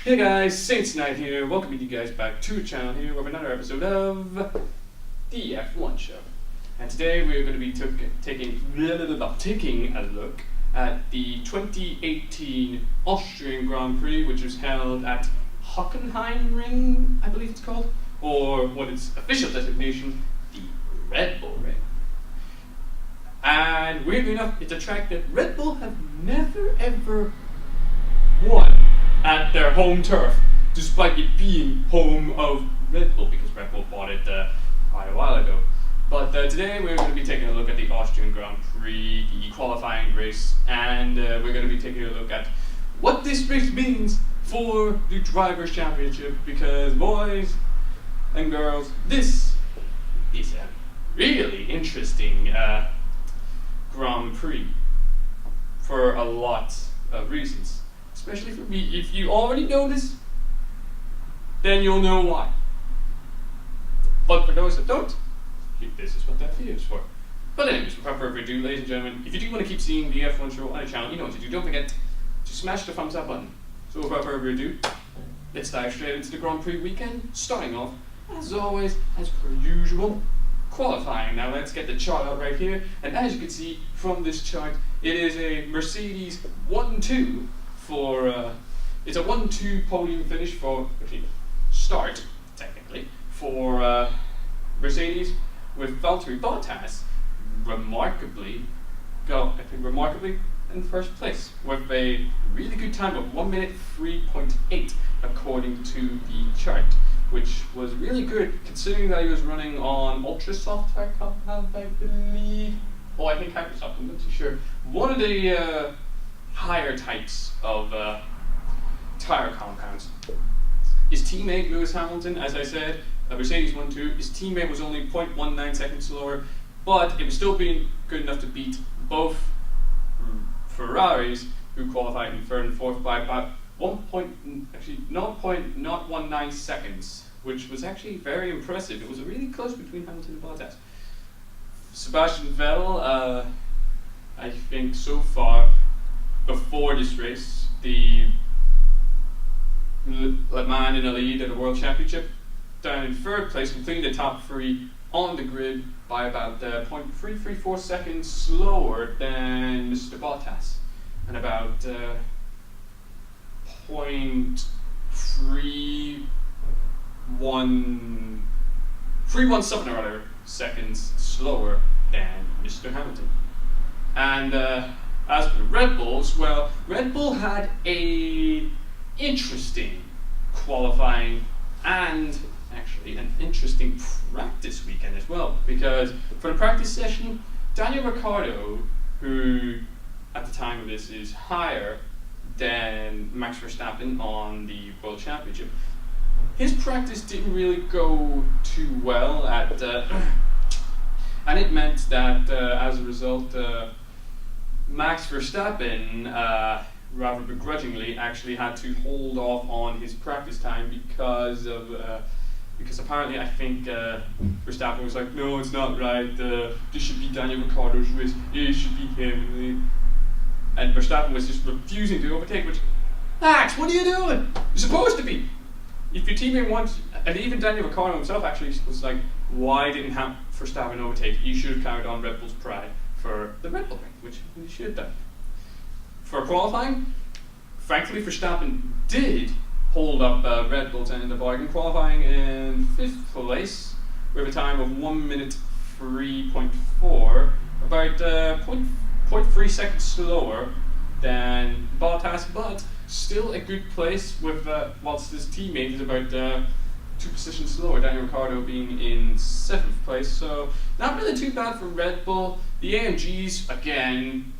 Hey guys, SaintsKnight here, welcoming you guys back to the channel here with another episode of the F1 Show. And today we're going to be taking a look at the 2018 Austrian Grand Prix, which was held at Hockenheimring, I believe it's called, or what its official designation, the Red Bull Ring. And weirdly enough, it's a track that Red Bull have never ever won at their home turf, despite it being home of Red Bull, because Red Bull bought it quite a while ago. But today we're going to be taking a look at the Austrian Grand Prix, the qualifying race, and we're going to be taking a look at what this race means for the Drivers' Championship, because boys and girls, this is a really interesting Grand Prix for a lot of reasons. Especially for me. If you already know this, then you'll know why. But for those that don't, this is what that video is for. But anyways, without further ado, ladies and gentlemen, if you do want to keep seeing the F1 show on the channel, you know what to do. Don't forget to smash the thumbs up button. So without further ado, let's dive straight into the Grand Prix weekend, starting off, as always, as per usual, qualifying. Now let's get the chart out right here, and as you can see from this chart, it is a Mercedes 1-2 for, it's a 1-2 podium finish for, start, technically, for Mercedes, with Valtteri Bottas remarkably in first place, with a really good time of 1 minute 3.8 according to the chart, which was really good considering that he was running on ultra soft tire compound, I believe. Oh, I think Hypersoft, I'm not too sure. One of the higher types of tire compounds. His teammate Lewis Hamilton, as I said, Mercedes 1-2, his teammate was only 0.19 seconds slower, but it was still being good enough to beat both Ferraris, who qualified in third and fourth by about 0.19 seconds, which was actually very impressive. It was really close between Hamilton and Bottas. Sebastian Vettel, I think so far, before this race, the man in the lead at the World Championship, down in third place, completing the top three on the grid by about 0.334 seconds slower than Mr. Bottas, and about 317 or other seconds slower than Mr. Hamilton. And as for the Red Bulls, well, Red Bull had a interesting qualifying and actually an interesting practice weekend as well, because for the practice session, Daniel Ricciardo, who at the time of this is higher than Max Verstappen on the World Championship, his practice didn't really go too well at and it meant that as a result Max Verstappen rather begrudgingly actually had to hold off on his practice time because apparently I think Verstappen was like, no, it's not right, this should be Daniel Ricciardo's race, it should be him, and Verstappen was just refusing to overtake, which, Max, what are you doing? You're supposed to be. If your teammate wants, and even Daniel Ricciardo himself actually was like, why didn't have Verstappen overtake? You should have carried on Red Bull's pride for the Red Bull ring, which he should have done. For qualifying, thankfully Verstappen did hold up Red Bull's end of the bargain, qualifying in fifth place with a time of 1 minute 3.4, about 0.3 seconds slower than Bottas, but still a good place with whilst his teammate is about 2 positions slower, Daniel Ricciardo being in 7th place, so not really too bad for Red Bull. The AMGs, again,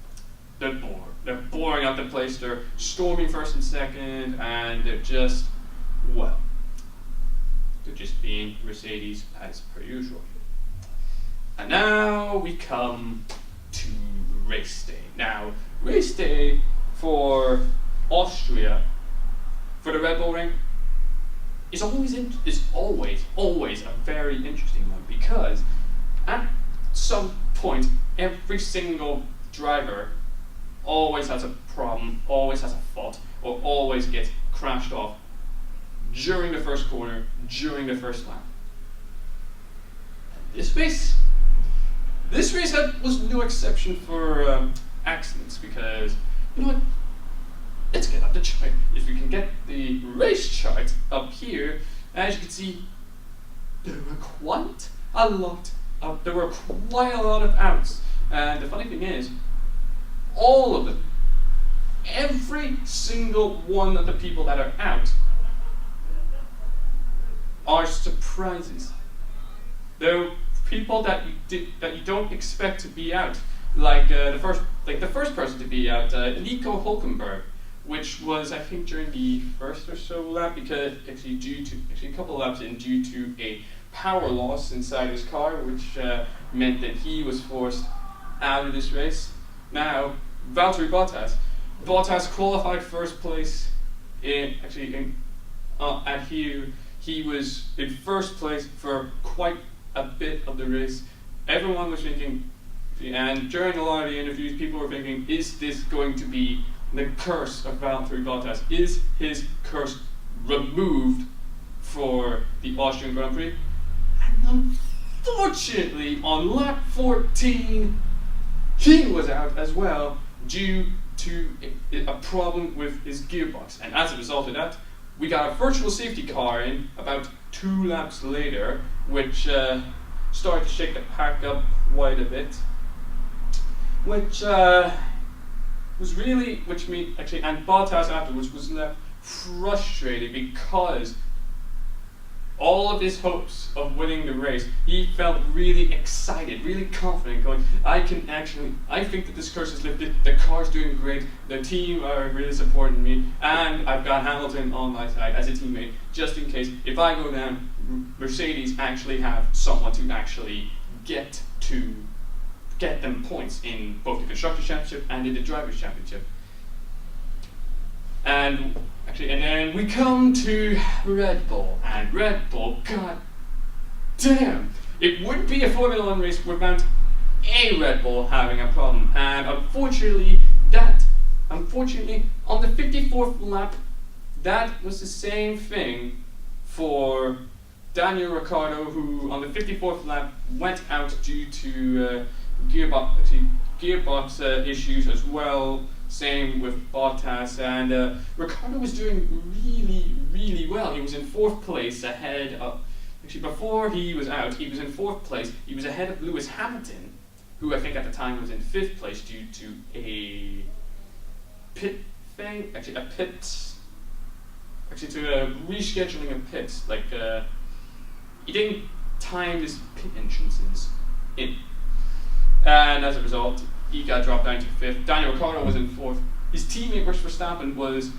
they're boring out the place, they're storming first and second, and they're just, well, they're just being Mercedes as per usual. And now we come to race day. Now, race day for Austria, for the Red Bull ring, is always a very interesting one, because at some point every single driver always has a problem, always has a fault, or always gets crashed off during the first corner, during the first lap. This race was no exception for accidents, because, you know what, let's get up the chart. If we can get the race chart up here, as you can see, there were quite a lot of outs. And the funny thing is, all of them, every single one of the people that are out are surprises. They're people that you don't expect to be out, like the first person to be out, Nico Hulkenberg, which was, I think, during the first or so lap, because actually a couple of laps in, due to a power loss inside his car, which meant that he was forced out of this race. Now, Valtteri Bottas qualified first place at here. He was in first place for quite a bit of the race. Everyone was thinking, and during a lot of the interviews, people were thinking, is this going to be the curse of Valtteri Bottas? Is his curse removed for the Austrian Grand Prix? And unfortunately, on lap 14, he was out as well due to a problem with his gearbox. And as a result of that, we got a virtual safety car in about 2 laps later, which started to shake the pack up quite a bit. And Bottas afterwards was left frustrated, because all of his hopes of winning the race, he felt really excited, really confident, going, I think that this curse is lifted, the car's doing great, the team are really supporting me, and I've got Hamilton on my side as a teammate, just in case, if I go down, Mercedes actually have someone to actually get them points in both the Constructors' Championship and in the Drivers' Championship. And then we come to Red Bull, and Red Bull, god damn, it would be a Formula 1 race without a Red Bull having a problem. And unfortunately, on the 54th lap, that was the same thing for Daniel Ricciardo, who on the 54th lap went out due to gearbox issues as well. Same with Bottas, and Ricciardo was doing really, really well. He was in 4th place ahead of, before he was out, he was in 4th place. He was ahead of Lewis Hamilton, who I think at the time was in 5th place due to a pit thing, to a rescheduling of pits. He didn't time his pit entrances in. And as a result, he got dropped down to 5th. Daniel Ricciardo was in 4th. His teammate, Max Verstappen, was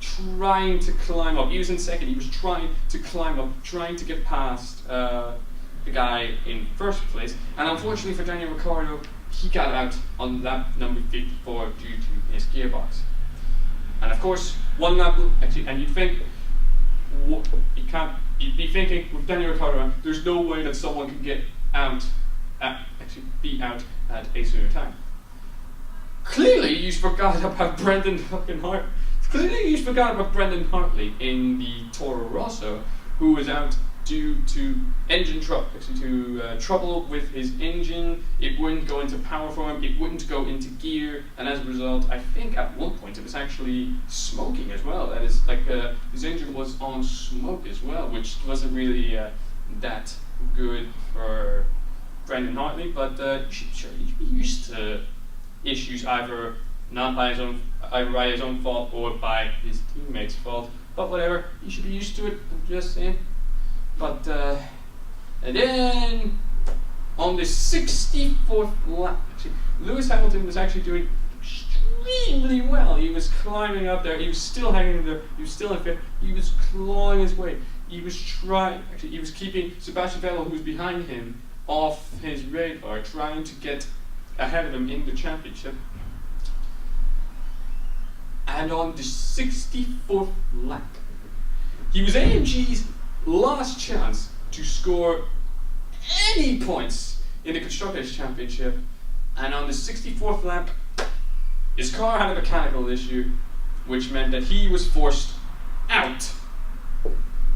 trying to climb up. He was in 2nd. He was trying to climb up, trying to get past the guy in 1st place. And unfortunately for Daniel Ricciardo, he got out on lap number 54 due to his gearbox. And of course, one lap, and you'd think, you'd be thinking with Daniel Ricciardo, there's no way that someone can get out, be out at a sooner time. Clearly, you forgot about Brendan Hartley. Clearly, you forgot about Brendan Hartley in the Toro Rosso, who was out due to engine trouble with his engine. It wouldn't go into power for him. It wouldn't go into gear, and as a result, I think at one point it was actually smoking as well. That is, his engine was on smoke as well, which wasn't really that good for Brendan Hartley. But you should be used to issues either by his own fault or by his teammates' fault. But whatever, you should be used to it. I'm just saying. But and then on the 64th lap, Lewis Hamilton was actually doing extremely well. He was climbing up there. He was still hanging in there. He was still in 5th. He was clawing his way. He was keeping Sebastian Vettel, who was behind him, off his radar, trying to get ahead of him in the championship. And on the 64th lap, he was AMG's last chance to score any points in the Constructors' Championship, and on the 64th lap, his car had a mechanical issue, which meant that he was forced out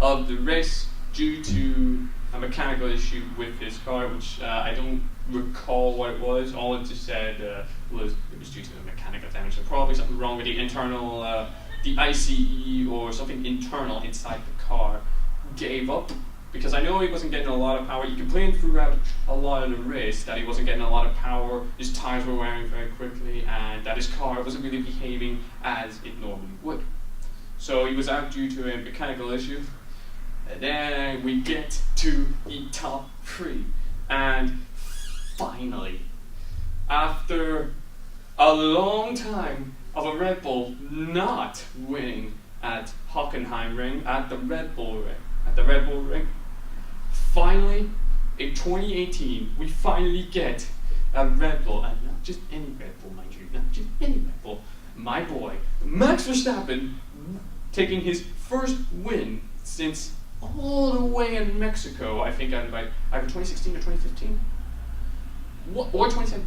of the race due to a mechanical issue with his car, which I don't recall what it was. All it just said was it was due to a mechanical damage. So probably something wrong with the internal, the ICE or something internal inside the car gave up. Because I know he wasn't getting a lot of power. He complained throughout a lot of the race that he wasn't getting a lot of power, his tires were wearing very quickly, and that his car wasn't really behaving as it normally would. So he was out due to a mechanical issue. And then we get to the top 3. And finally, after a long time of a Red Bull not winning at Hockenheimring, at the Red Bull Ring, finally, in 2018, we finally get a Red Bull, and not just any Red Bull, mind you, not just any Red Bull. My boy, Max Verstappen, taking his first win since all the way in Mexico, I think either 2016 or 2015, or 2017.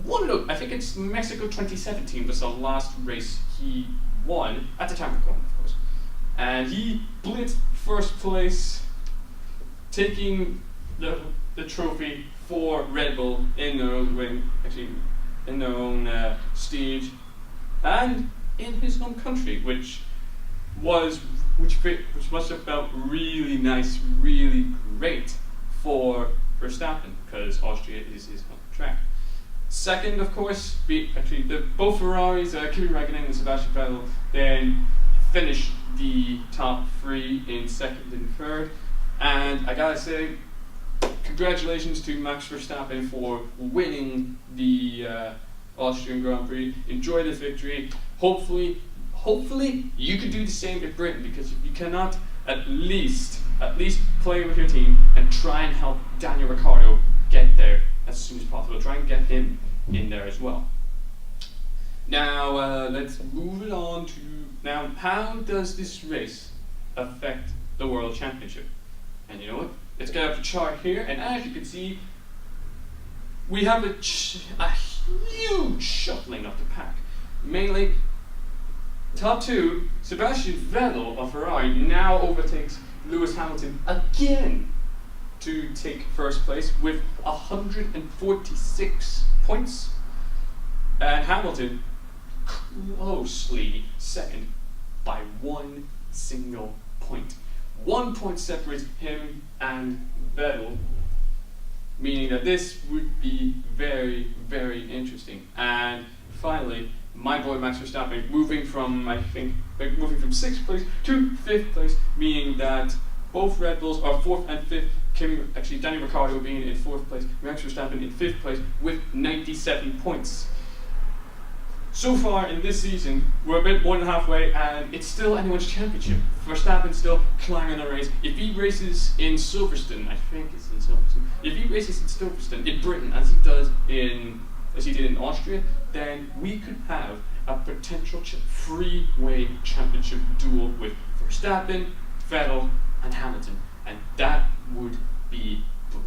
One of those, I think it's Mexico 2017 was the last race he won, at the time of recording, of course. And he blitzed first place, taking the trophy for Red Bull in their own ring, actually in their own stage, and in his home country, which must have felt really nice, really great for Verstappen, because Austria is his home track. Second, of course, both Ferraris, Kimi Räikkönen and Sebastian Vettel, then finished the top 3 in second and third. And I gotta say, congratulations to Max Verstappen for winning the Austrian Grand Prix. Enjoy this victory. Hopefully you can do the same in Britain, because if you cannot, at least play with your team and try and help Daniel Ricciardo get there as soon as possible. Try and get him in there as well. Now let's move it on to how does this race affect the World Championship? And you know what? Let's get up the chart here, and as you can see, we have a huge shuffling of the pack. Mainly, top 2, Sebastian Vettel of Ferrari now overtakes Lewis Hamilton again to take first place with 146 points, and Hamilton closely second by 1 single point. 1 point separates him and Vettel, meaning that this would be very, very interesting. And finally, my boy Max Verstappen moving from 6th place to 5th place, meaning that both Red Bulls are 4th and 5th. Daniel Ricciardo being in 4th place, Max Verstappen in 5th place with 97 points. So far in this season, we're a bit more than halfway, and it's still anyone's championship. Verstappen's still climbing the race. If he races in Silverstone, I think it's in Silverstone. If he races in Silverstone in Britain, as he did in Austria, then we could have a potential three-way championship duel with Verstappen, Vettel, and Hamilton, and that would be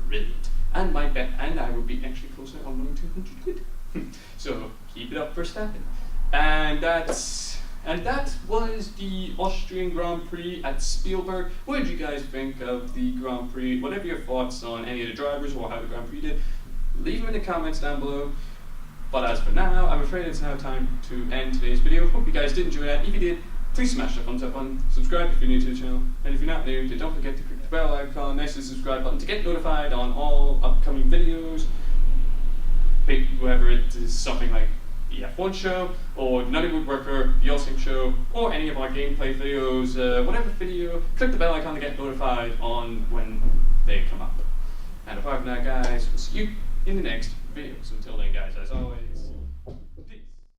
brilliant. And I would be actually closer on winning 200 quid. So keep it up, Verstappen. And that was the Austrian Grand Prix at Spielberg. What did you guys think of the Grand Prix? Whatever your thoughts on any of the drivers or how the Grand Prix did, leave them in the comments down below. But as for now, I'm afraid it's now time to end today's video. Hope you guys did enjoy that. If you did, please smash the thumbs up button, subscribe if you're new to the channel, and if you're not new, then don't forget to click the bell icon next to the subscribe button to get notified on all upcoming videos. Whether it is something like the F1 show, or the Nutty Woodworker, the AllSaints show, or any of our gameplay videos, whatever video, click the bell icon to get notified on when they come up. And apart from that, guys, we'll see you in the next video. So until then, guys, as always.